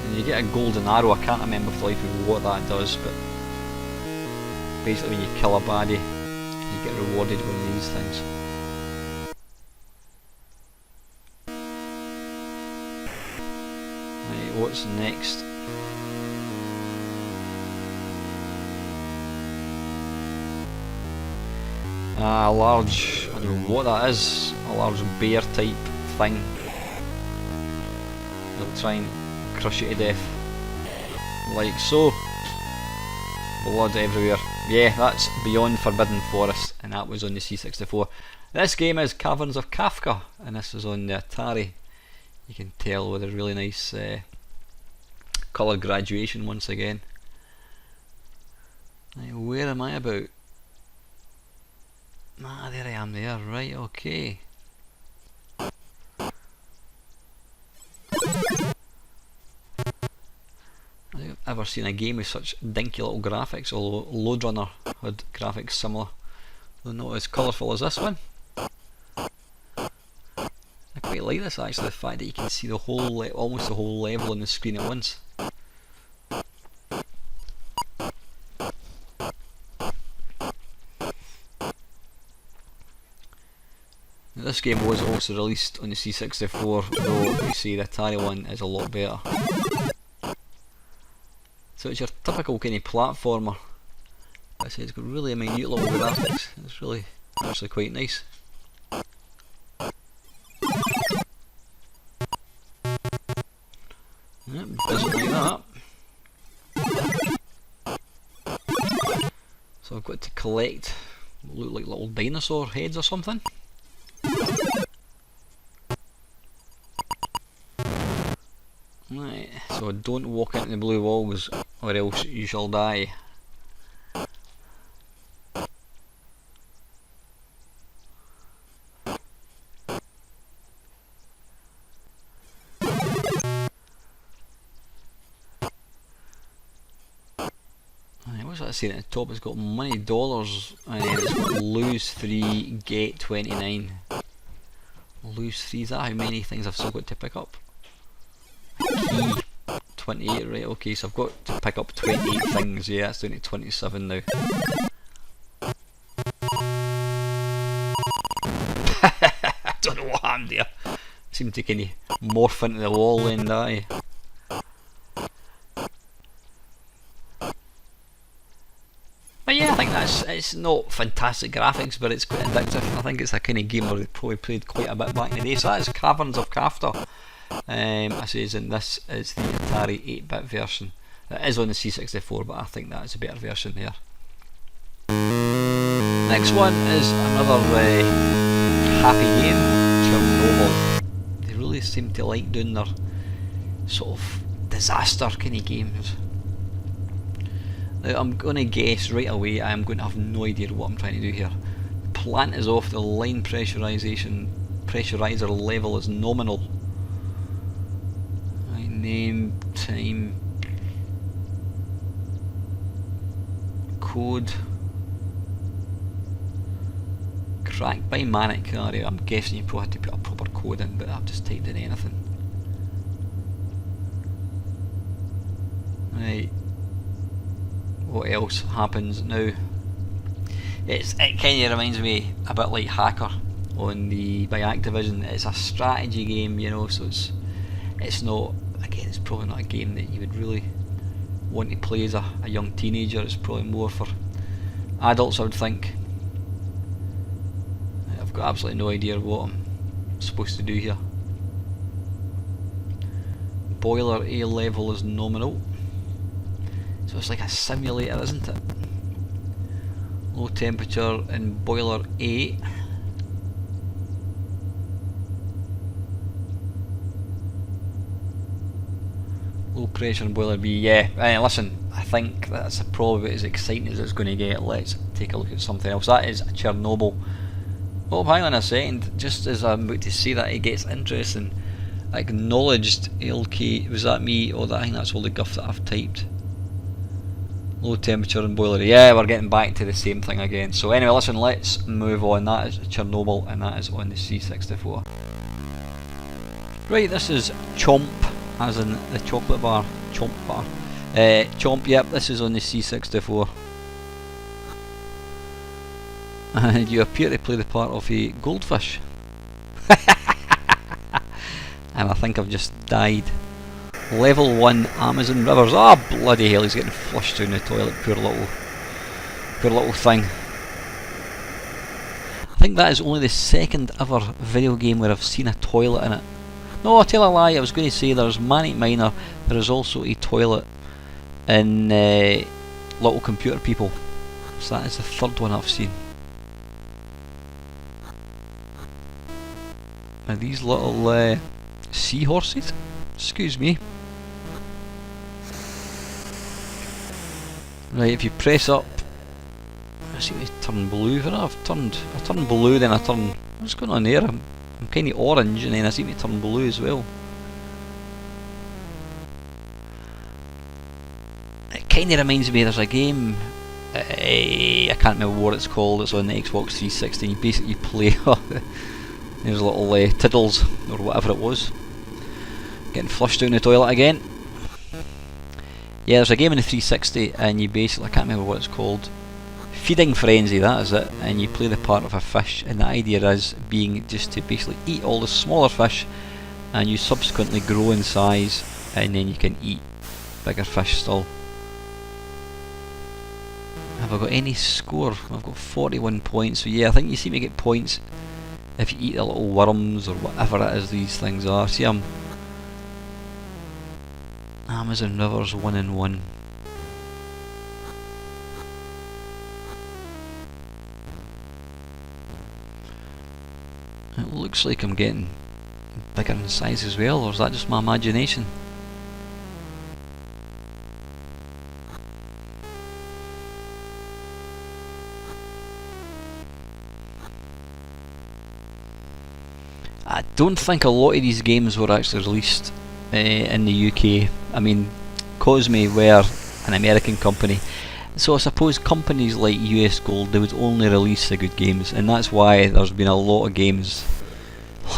And you get a golden arrow. I can't remember for the life of me what that does, but basically when you kill a baddie, you get rewarded with these things. What's next? A large, I don't know what that is, a large bear type thing. They'll try and crush you to death. Like so. Blood everywhere. Yeah, that's Beyond Forbidden Forest, and that was on the C64. This game is Caverns of Kafka, and this is on the Atari. You can tell with a really nice colour graduation once again. Right, where am I about? Ah, there I am there, right, okay. Have I ever seen a game with such dinky little graphics, although Lode Runner had graphics similar, though not as colourful as this one. I quite like this actually, the fact that you can see the whole, almost the whole level on the screen at once. Now, this game was also released on the C64, though you see the Atari one is a lot better. So it's your typical kind of platformer. Like I say, it's got really minute little graphics. It's really actually quite nice. Yep, doesn't like that. So I've got to collect what look like little dinosaur heads or something. Right, so don't walk into the blue walls or else you shall die. What's that saying at the top? It's got money dollars and then it's got lose 3, get 29. Lose 3, is that how many things I've still got to pick up? Key 28, right, okay, so I've got to pick up 28 things, yeah, that's down to 27 now. I don't know what happened there. I seem to kind of morph into the wall then, didn't I? But yeah, I think it's not fantastic graphics, but it's quite addictive. I think it's a kind of game where they probably played quite a bit back in the day. So that is Caverns of Craftr. I says, and this is the Atari 8-bit version. It is on the C64, but I think that is a better version there. Next one is another happy game, Chernobyl. They really seem to like doing their sort of disaster kind of games. Now I'm going to guess right away, I am going to have no idea what I'm trying to do here. Plant is off, the line pressurizer level is nominal. Right, name, time, code, cracked by manic area. I'm guessing you probably had to put a proper code in, but I've just typed in anything. Right. What else happens now? It kind of reminds me a bit like Hacker by Activision. It's a strategy game, you know, so it's not, again, it's probably not a game that you would really want to play as a young teenager. It's probably more for adults, I would think. I've got absolutely no idea what I'm supposed to do here. Boiler A level is nominal. So it's like a simulator, isn't it? Low temperature in boiler A. Low pressure in boiler B. Yeah, listen, I think that's probably as exciting as it's going to get. Let's take a look at something else. That is Chernobyl. Oh, hang on a second. Just as I'm about to say that, it gets interesting. Acknowledged LK. Was that me? Oh, I think that's all the guff that I've typed. Low temperature and boiler. Yeah, we're getting back to the same thing again. So anyway, listen, let's move on. That is Chernobyl and that is on the C64. Right, this is Chomp, as in the chocolate bar. Chomp bar. Chomp, yep, this is on the C64. And you appear to play the part of a goldfish. And I think I've just died. Level 1 Amazon Rivers. Ah, oh, bloody hell, he's getting flushed down the toilet. Poor little thing. I think that is only the second ever video game where I've seen a toilet in it. No, I'll tell a lie, I was going to say there's Manic Miner, there is also a toilet in Little Computer People. So that is the third one I've seen. Now these little seahorses? Excuse me. Right, if you press up, I seem to turn blue for that. I turned blue, then I turn. What's going on there? I'm kind of orange, and then I seem to turn blue as well. kind of reminds me, there's a game, I can't remember what it's called, it's on the Xbox 360, and you basically play there's little tiddles, or whatever it was. Getting flushed down the toilet again. Yeah, there's a game in the 360, and you basically, I can't remember what it's called, Feeding Frenzy, that is it, and you play the part of a fish, and the idea is being just to basically eat all the smaller fish, and you subsequently grow in size, and then you can eat bigger fish still. Have I got any score? I've got 41 points, so yeah, I think you seem to get points if you eat the little worms or whatever it is these things are. See, I'm Amazon Rivers 1 in 1. It looks like I'm getting bigger in size as well, or is that just my imagination? I don't think a lot of these games were actually released in the UK. I mean, Cosme were an American company, so I suppose companies like US Gold, they would only release the good games, and that's why there's been a lot of games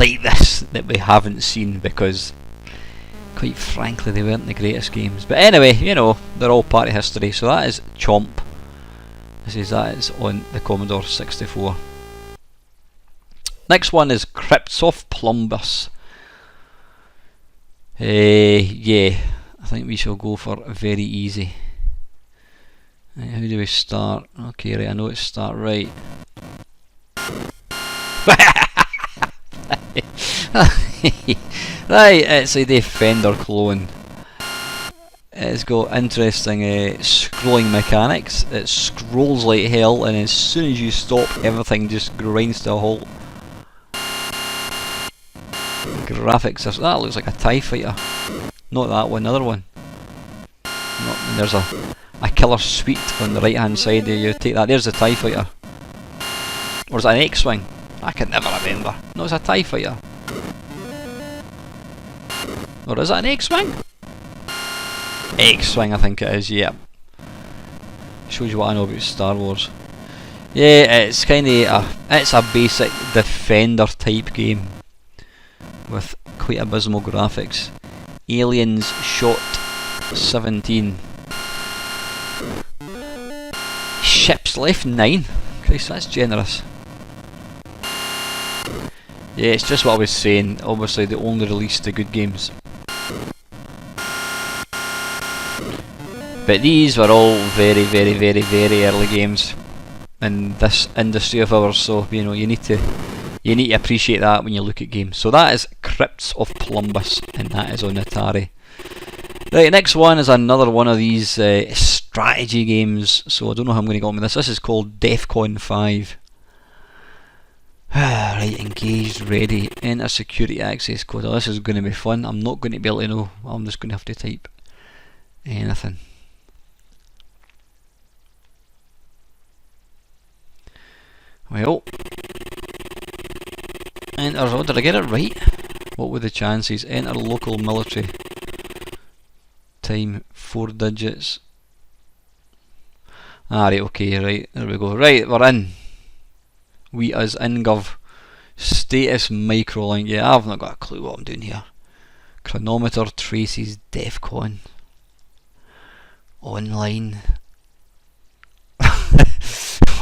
like this that we haven't seen, because quite frankly they weren't the greatest games. But anyway, you know, they're all part of history. So that is Chomp. This is that is on the Commodore 64. Next one is Crypts of Plumbus. Yeah, I think we shall go for very easy. Right, how do we start? Okay, right, I know it's start right. Right, it's a Defender clone. It's got interesting scrolling mechanics. It scrolls like hell, and as soon as you stop, everything just grinds to a halt. Graphics, that looks like a TIE fighter. Not that one, another one. No, and there's a killer suite on the right hand side there. You take that, there's the TIE fighter. Or is that an X-Wing? I can never remember. No, it's a TIE fighter. Or is that an X-Wing? X-Wing, I think it is, yeah. Shows you what I know about Star Wars. Yeah, it's kind of it's a basic Defender type game with quite abysmal graphics. Aliens Shot 17. Ships left 9. Christ, that's generous. Yeah, it's just what I was saying. Obviously, they only released the good games. But these were all very, very, very, very early games in this industry of ours. So you know, you need to appreciate that when you look at games. So that is Crypts of Plumbus, and that is on Atari. Right, next one is another one of these strategy games. So I don't know how I'm going to go on with this. This is called Defcon 5. Right, engaged, ready, enter security access code. Oh, this is going to be fun. I'm not going to be able to know. I'm just going to have to type anything. Well, enter, oh, did I get it right? What were the chances? Enter local military. Time 4 digits. Ah, right, okay, right, there we go. Right, we're in. We as InGov. Status microlink. Yeah, I've not got a clue what I'm doing here. Chronometer traces Defcon. Online.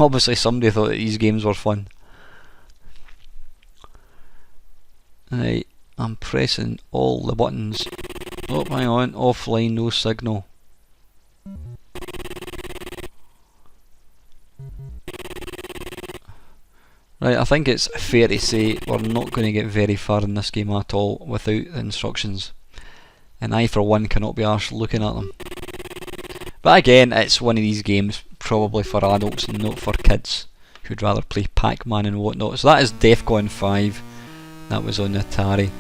Obviously somebody thought that these games were fun. Right, I'm pressing all the buttons. Oh, hang on, offline, no signal. Right, I think it's fair to say we're not going to get very far in this game at all without the instructions. And I for one cannot be arsed looking at them. But again, it's one of these games probably for adults and not for kids who'd rather play Pac-Man and whatnot. So that is Defcon 5. That was on Atari.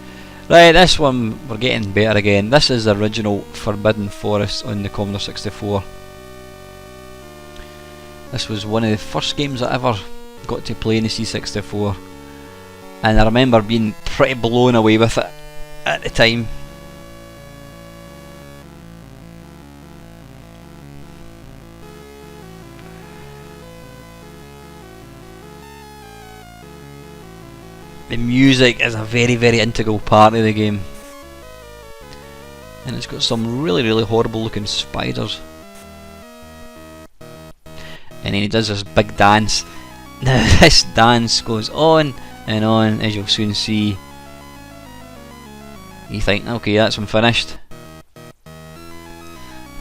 Right, this one, we're getting better again. This is the original Forbidden Forest on the Commodore 64. This was one of the first games I ever got to play in the C64. And I remember being pretty blown away with it at the time. The music is a very, very integral part of the game. And it's got some really, really horrible looking spiders. And then he does this big dance. Now this dance goes on and on, as you'll soon see. You think, okay, that's him finished.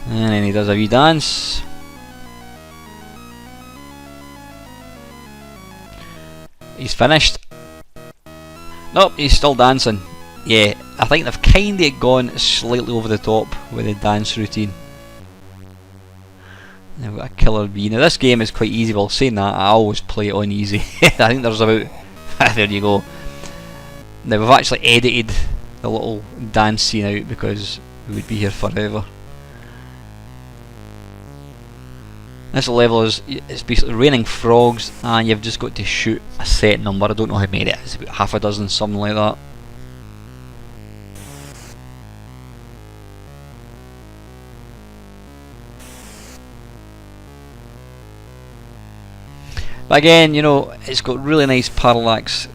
And then he does a wee dance. He's finished. Nope, he's still dancing. Yeah, I think they've kinda gone slightly over the top with the dance routine. They've got a killer bee. Now this game is quite easy, well saying that, I always play it on easy. I think there's about... there you go. Now we've actually edited the little dance scene out because we would be here forever. This level is, it's basically raining frogs and you've just got to shoot a set number. I don't know how many it is, about half a dozen, something like that. But again, you know, it's got really nice parallax,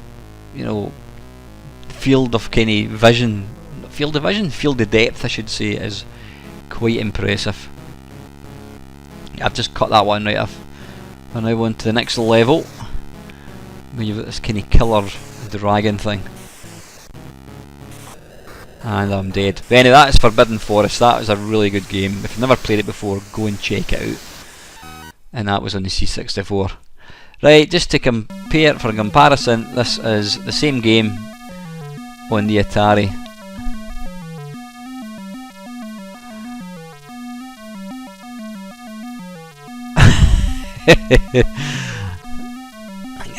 you know, field of kind of vision. Field of vision? Field of depth, I should say, is quite impressive. I've just cut that one right off. We're now on to the next level, where you've got this kind of killer dragon thing. And I'm dead. But anyway, that is Forbidden Forest. That was a really good game. If you've never played it before, go and check it out. And that was on the C64. Right, just to compare, for comparison, this is the same game on the Atari.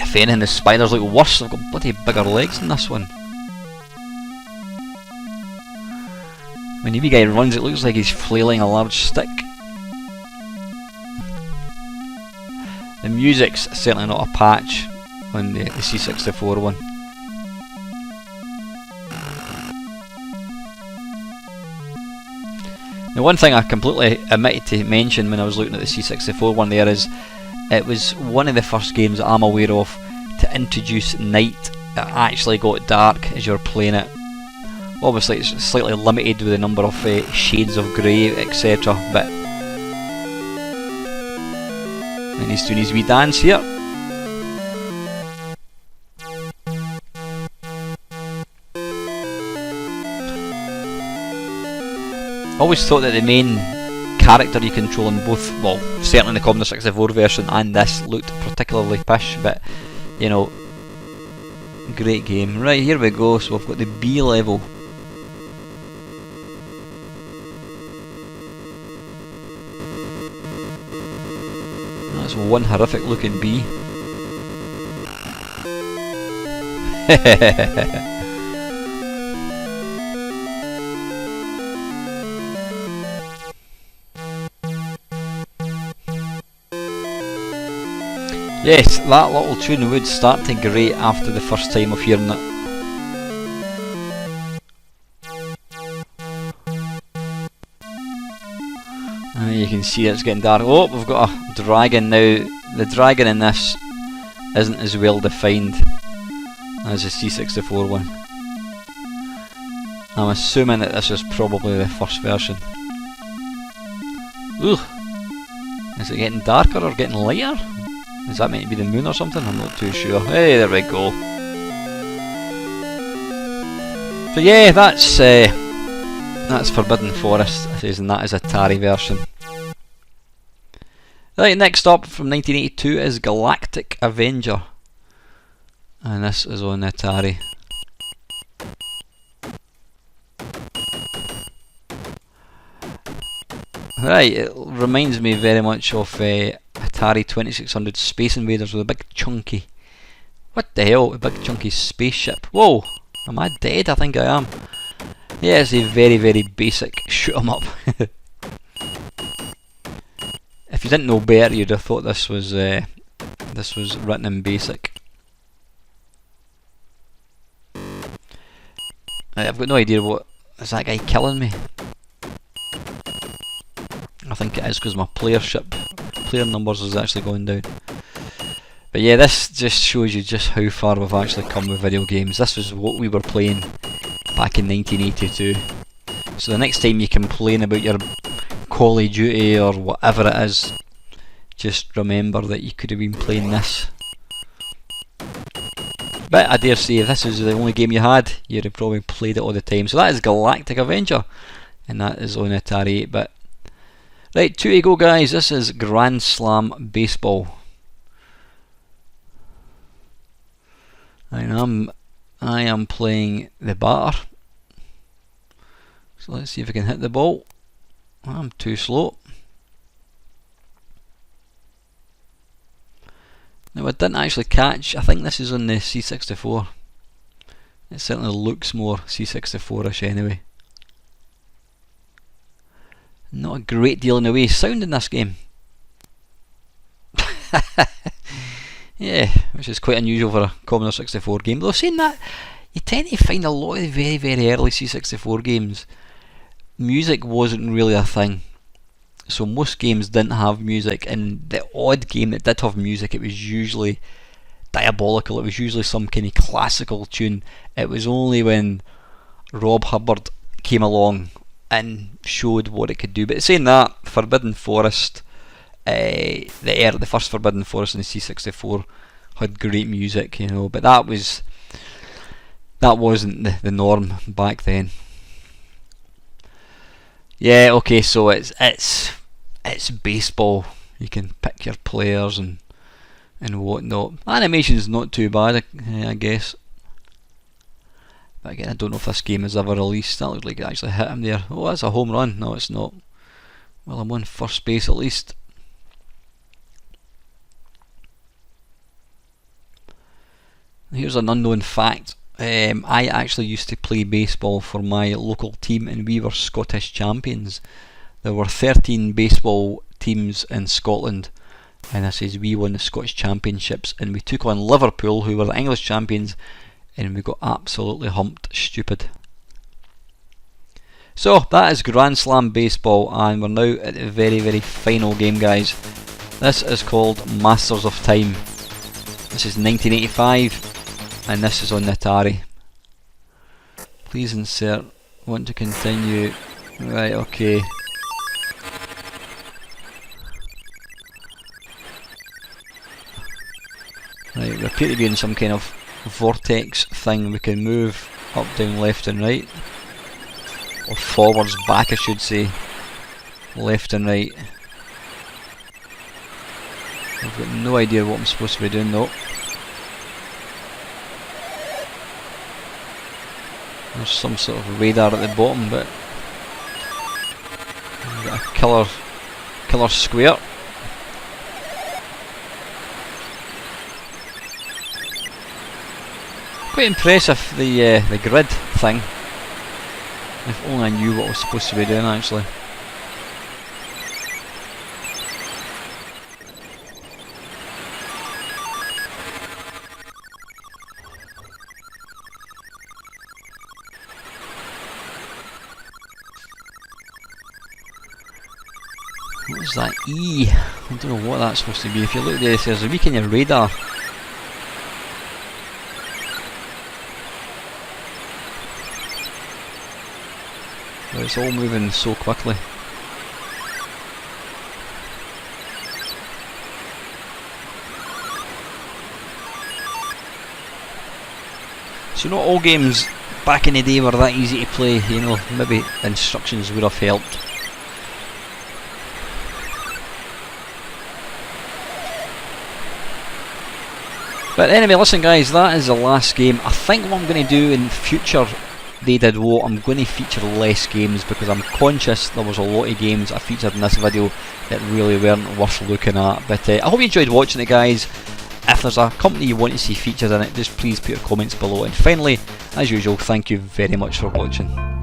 If anything, the spiders look worse. They've got bloody bigger legs than this one. When the wee guy runs, it looks like he's flailing a large stick. The music's certainly not a patch on the C64 one. Now, one thing I completely omitted to mention when I was looking at the C64 one there is it was one of the first games that I'm aware of to introduce night. It actually got dark as you were playing it. Obviously it's slightly limited with the number of shades of grey, etc. But and he's doing his wee dance here. I always thought that the main character you control in both, well, certainly in the Commodore 64 version and this, looked particularly pish, but you know, great game. Right, here we go. So we've got the B level. That's one horrific looking bee. Yes, that little tune would start to grate after the first time of hearing it. You can see it's getting dark. Oh, we've got a dragon now. The dragon in this isn't as well defined as the C64 one. I'm assuming that this is probably the first version. Ugh! Is it getting darker or getting lighter? Is that meant to be the moon or something? I'm not too sure. Hey, there we go. So yeah, that's Forbidden Forest, and that is Atari version. Right, next up from 1982 is Galactic Avenger, and this is on Atari. Right, it reminds me very much of Atari 2600 Space Invaders with a big chunky... What the hell? A big chunky spaceship. Whoa! Am I dead? I think I am. Yeah, it's a very, very basic shoot 'em up. If you didn't know better, you'd have thought this was written in BASIC. Right, I've got no idea what... Is that guy killing me? I think it is because my player numbers is actually going down. But But yeah, this just shows you just how far we've actually come with video games. This was what we were playing back in 1982. So the next time you complain about your Call of Duty or whatever it is, just remember that you could have been playing this. But I dare say if this is the only game you had, you'd have probably played it all the time. So that is Galactic Avenger, and that is on Atari 8-bit. Right, 2 to go guys. This is Grand Slam Baseball. I am playing the batter. So let's see if I can hit the ball. I'm too slow. Now I didn't actually catch, I think this is on the C64. It certainly looks more C64ish anyway. Not a great deal in the way of sound in this game. Yeah, which is quite unusual for a Commodore 64 game. Though saying that, you tend to find a lot of the very, very early C64 games, music wasn't really a thing. So most games didn't have music, and the odd game that did have music, it was usually diabolical. It was usually some kind of classical tune. It was only when Rob Hubbard came along and showed what it could do. But saying that, Forbidden Forest, the first Forbidden Forest in the C64 had great music, you know, but that wasn't the norm back then. Yeah, okay, so it's baseball. You can pick your players and whatnot. Animation's not too bad, I guess. But again, I don't know if this game is ever released. That looked like it actually hit him there. Oh, that's a home run. No, it's not. Well, I'm on first base at least. Here's an unknown fact. I actually used to play baseball for my local team, and we were Scottish champions. There were 13 baseball teams in Scotland, and I says we won the Scottish Championships, and we took on Liverpool, who were the English champions, and we got absolutely humped stupid. So that is Grand Slam Baseball, and we're now at the very, very final game, guys. This is called Masters of Time. This is 1985, and this is on the Atari. Please insert. Want to continue. Right, okay. Right, we appear to be in some kind of vortex thing. We can move up, down, left and right. Or forwards, back I should say. Left and right. I've got no idea what I'm supposed to be doing though. There's some sort of radar at the bottom, but we've got a killer square. Quite impressive, the grid thing. If only I knew what I was supposed to be doing actually. What is that E? I don't know what that's supposed to be. If you look at this, there's a wee kind of radar. But it's all moving so quickly. So not all games back in the day were that easy to play, you know, maybe instructions would have helped. But anyway, listen guys, that is the last game. I think what I'm going to do in future They Did What, I'm going to feature less games because I'm conscious there was a lot of games I featured in this video that really weren't worth looking at. But I hope you enjoyed watching it guys. If there's a company you want to see featured in it, just please put your comments below. And finally, as usual, thank you very much for watching.